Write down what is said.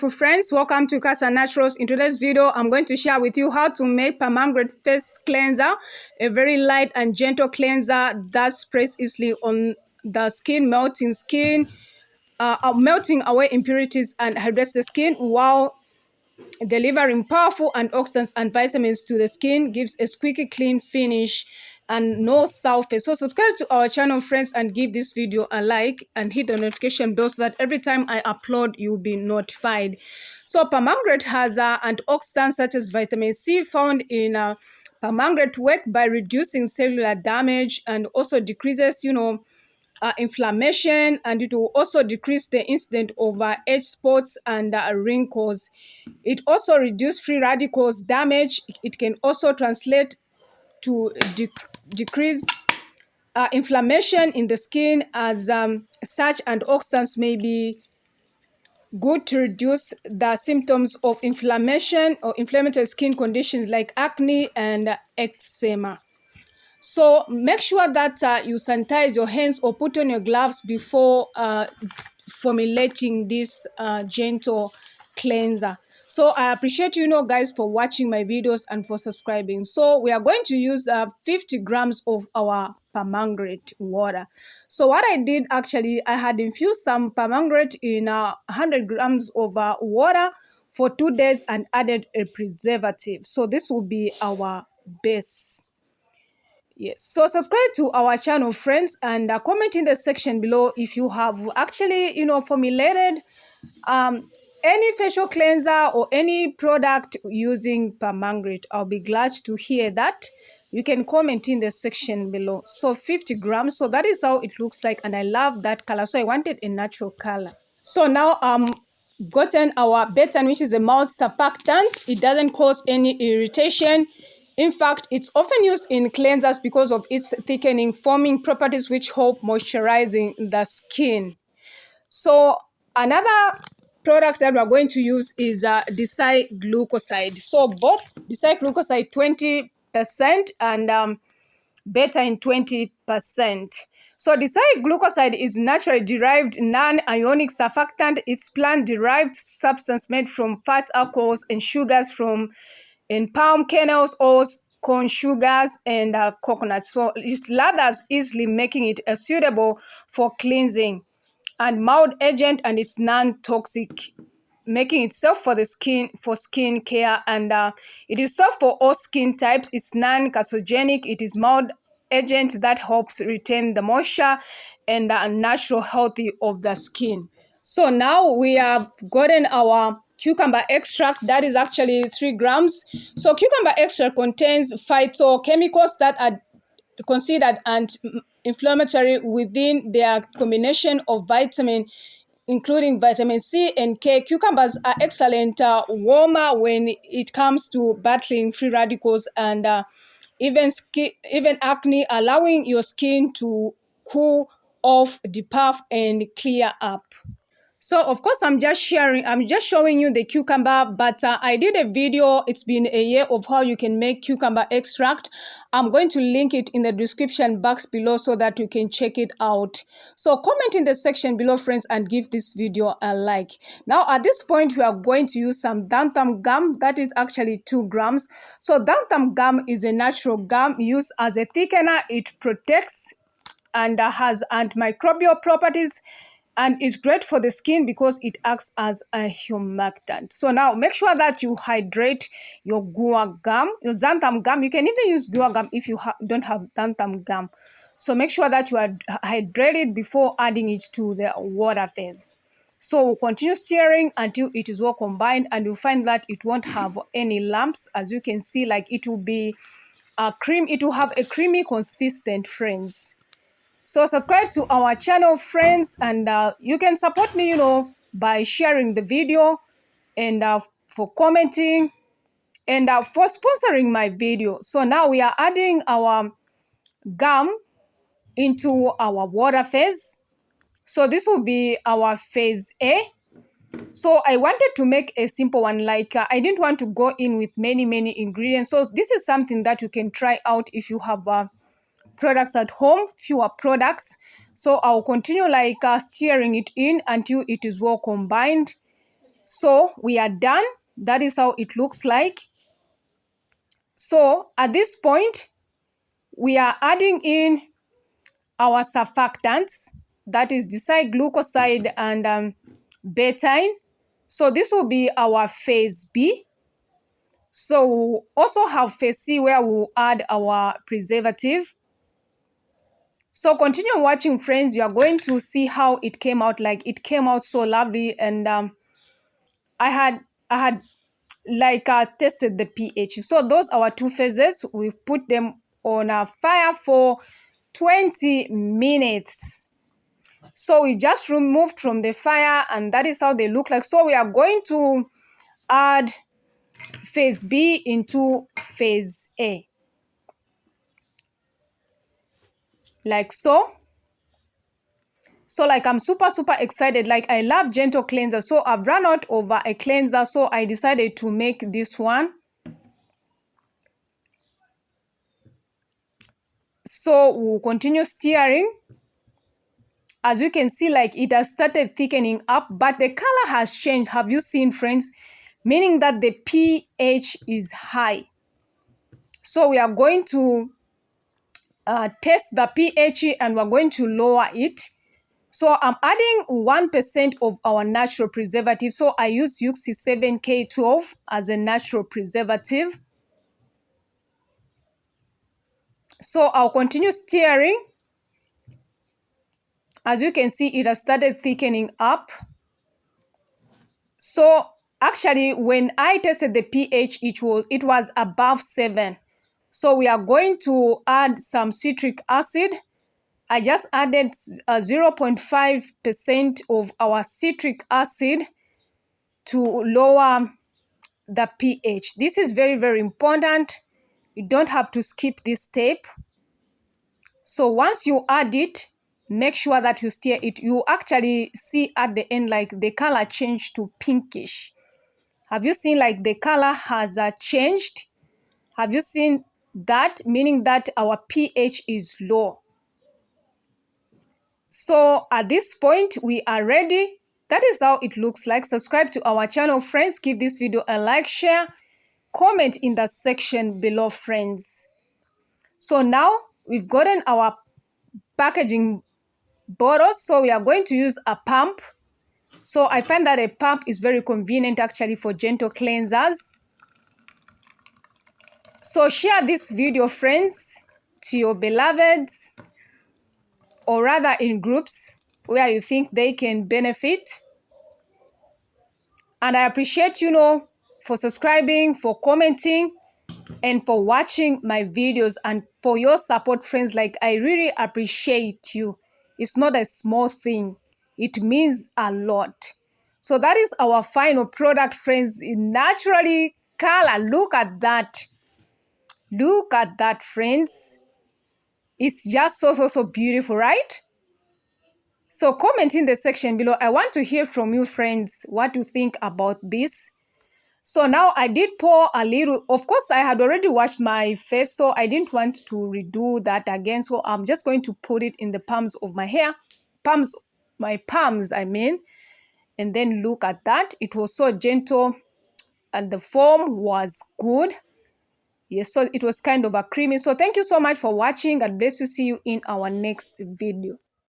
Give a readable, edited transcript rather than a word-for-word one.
beautiful friends, welcome to Cassia Naturals. In today's video, I'm going to share with you how to make pomegranate face cleanser, a very light and gentle cleanser that sprays easily on the skin, melting away impurities and hydrates the skin while delivering powerful antioxidants and vitamins to the skin, gives a squeaky clean finish and no surface. So subscribe to our channel, friends, and give this video a like and hit the notification bell so that every time I upload you'll be notified. So pomegranate has antioxidants such as vitamin C found in pomegranate work by reducing cellular damage and also decreases inflammation, and it will also decrease the incidence of age spots and wrinkles. It also reduces free radicals damage. It can also translate to decrease inflammation in the skin, as such antioxidants may be good to reduce the symptoms of inflammation or inflammatory skin conditions like acne and eczema. So make sure that you sanitize your hands or put on your gloves before formulating this gentle cleanser. So I appreciate guys for watching my videos and for subscribing. So we are going to use 50 grams of our pomegranate water. So what I did, actually, I had infused some pomegranate in 100 grams of water for 2 days and added a preservative. So this will be our base. Yes, so subscribe to our channel, friends, and comment in the section below if you have actually formulated any facial cleanser or any product using pomegranate. I'll be glad to hear that. You can comment in the section below. So 50 grams, so that is how it looks like, and I love that color, so I wanted a natural color. So now gotten our brightening, which is a mouth surfactant. It doesn't cause any irritation. In fact, it's often used in cleansers because of its thickening, foaming properties which help moisturizing the skin. So another product that we're going to use is disglucoside. So both disglucoside 20% and brightening 20%. So disglucoside is naturally derived non-ionic surfactant. It's plant-derived substance made from fat, alcohols, and sugars from palm kernels, oils, corn sugars, and coconuts. So it lathers easily, making it suitable for cleansing and mild agent, and it's non-toxic, making it safe for the skin, for skin care, and it is safe for all skin types. It's non-carcinogenic. It is mild agent that helps retain the moisture and the natural healthy of the skin. So now we have gotten our cucumber extract. That is actually 3 grams. So cucumber extract contains phytochemicals that are considered anti-inflammatory within their combination of vitamin, including vitamin C and K. Cucumbers are excellent warmer when it comes to battling free radicals and even acne, allowing your skin to cool off, depuff, and clear up. So of course I'm just showing you the cucumber, but I did a video, it's been a year, of how you can make cucumber extract. I'm going to link it in the description box below so that you can check it out. So comment in the section below, friends, and give this video a like. Now at this point we are going to use some xanthan gum. That is actually 2 grams. So xanthan gum is a natural gum used as a thickener. It protects and has antimicrobial properties, and it's great for the skin because it acts as a humectant. So now make sure that you hydrate your guar gum, your xanthan gum. You can even use guar gum if you don't have xanthan gum. So make sure that you are hydrated before adding it to the water phase. So we'll continue stirring until it is well combined, and you'll find that it won't have any lumps. As you can see, like it will be a cream. It will have a creamy consistent, friends. So subscribe to our channel, friends, and you can support me, by sharing the video and for commenting and for sponsoring my video. So now we are adding our gum into our water phase. So this will be our phase A. So I wanted to make a simple one, like I didn't want to go in with many ingredients. So this is something that you can try out if you have products at home, fewer products. So I'll continue like stirring it in until it is well combined, So we are done. That is how it looks like. So at this point, we are adding in our surfactants, that is disglycoside and betaine. So this will be our phase B. So we'll also have phase C where we'll add our preservative. So continue watching, friends. You are going to see how it came out. Like, it came out so lovely, and I had tested the pH. So those are our two phases. We've put them on a fire for 20 minutes. So we just removed from the fire, and that is how they look like. So we are going to add phase B into phase A, like so. So like, I'm super excited. Like, I love gentle cleanser. So I've run out of a cleanser, so I decided to make this one. So we'll continue stirring. As you can see, like, it has started thickening up, but the color has changed. Have you seen, friends? Meaning that the pH is high. So we are going to test the pH, and we're going to lower it. So I'm adding 1% of our natural preservative. So I use Yuxi 7K12 as a natural preservative. So I'll continue stirring. As you can see, it has started thickening up. So actually, when I tested the pH, it was above 7. So we are going to add some citric acid. I just added 0.5% of our citric acid to lower the pH. This is very important. You don't have to skip this step. So once you add it, make sure that you stir it. You actually see at the end, like, the color changed to pinkish. Have you seen, like, the color has changed? Have you seen that? Meaning that our pH is low. So at this point, we are ready. That is how it looks like. Subscribe to our channel, friends. Give this video a like, share, comment in the section below, friends. So now we've gotten our packaging bottles. So we are going to use a pump. So I find that a pump is very convenient actually for gentle cleansers. So share this video, friends, to your beloveds, or rather in groups where you think they can benefit. And I appreciate, for subscribing, for commenting, and for watching my videos, and for your support, friends. Like, I really appreciate you. It's not a small thing. It means a lot. So that is our final product, friends. Naturally color. Look at that. Look at that, friends. It's just so beautiful, right? So comment in the section below. I want to hear from you, friends, what you think about this. So now I did pour a little. Of course, I had already washed my face, so I didn't want to redo that again. So I'm just going to put it in the palms of my hair. My palms, I mean. And then look at that. It was so gentle, and the foam was good. Yes, so it was kind of a creamy. So thank you so much for watching. God bless you. See you in our next video.